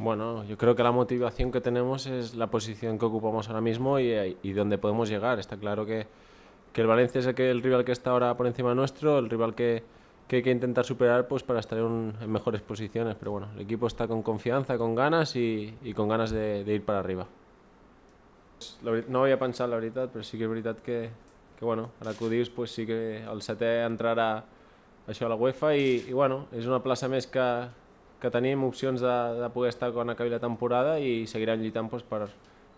Bueno, yo creo que la motivación que tenemos es la posición que ocupamos ahora mismo y donde podemos llegar. Está claro que el Valencia es el rival que está ahora por encima nuestro, el rival que hay que intentar superar pues, para estar en mejores posiciones. Pero bueno, el equipo está con confianza, con ganas y con ganas de ir para arriba. No havia pensat, la veritat, però sí que és veritat que bueno, ara que ho dius, pues sí que el setè entrarà això a la UEFA i bueno, és una plaça més que tenim opcions de poder estar quan acabi la temporada i seguirem lluitant pues, per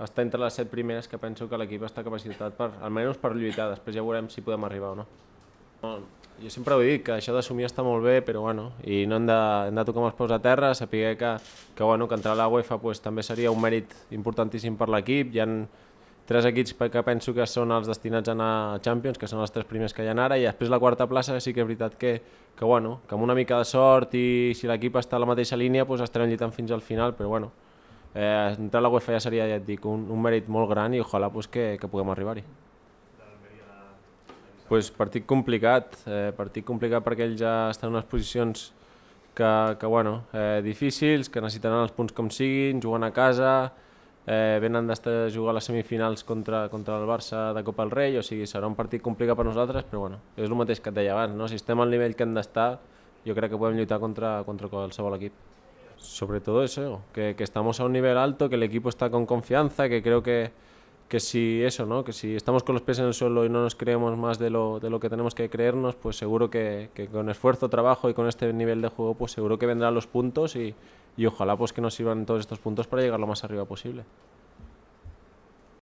estar entre les 7 primeres, que penso que l'equip està capacitat almenys per lluitar, després ja veurem si podem arribar o no. Jo sempre ho he dit, que això d'assumir està molt bé, però bueno, i no hem de tocar amb els peus a terra, saber que entrar a la UEFA pues, també seria un mèrit importantíssim per l'equip. Hi ha 3 equips que penso que són els destinats a anar a Champions, que són els 3 primers que hi ha ara, i després la quarta plaça sí que és veritat que amb una mica de sort i si l'equip està a la mateixa línia pues, estarem lluitant fins al final, però bueno, entrar a la UEFA ja seria, ja et dic, un mèrit molt gran i ojalà pues, que puguem arribar-hi. Pues partit complicat perquè ells ja estan en unes posicions difícils, que necessitaran els punts com siguin, juguen a casa, venen d'estar a jugar a les semifinals contra el Barça de Copa del Rei, o sigui, serà un partit complicat per nosaltres, però bueno, és el mateix que et deia abans, no? Si estem al nivell que hem d'estar, jo crec que podem lluitar contra qualsevol equip. Sobre todo eso, que estamos a un nivel alto, que el equipo está con confianza, que creo que si eso, ¿no? Que si estamos con los pies en el suelo y no nos creemos más de lo que tenemos que creernos, pues seguro que con esfuerzo, trabajo y con este nivel de juego, pues seguro que vendrán los puntos y ojalá pues que nos sirvan todos estos puntos para llegar lo más arriba posible.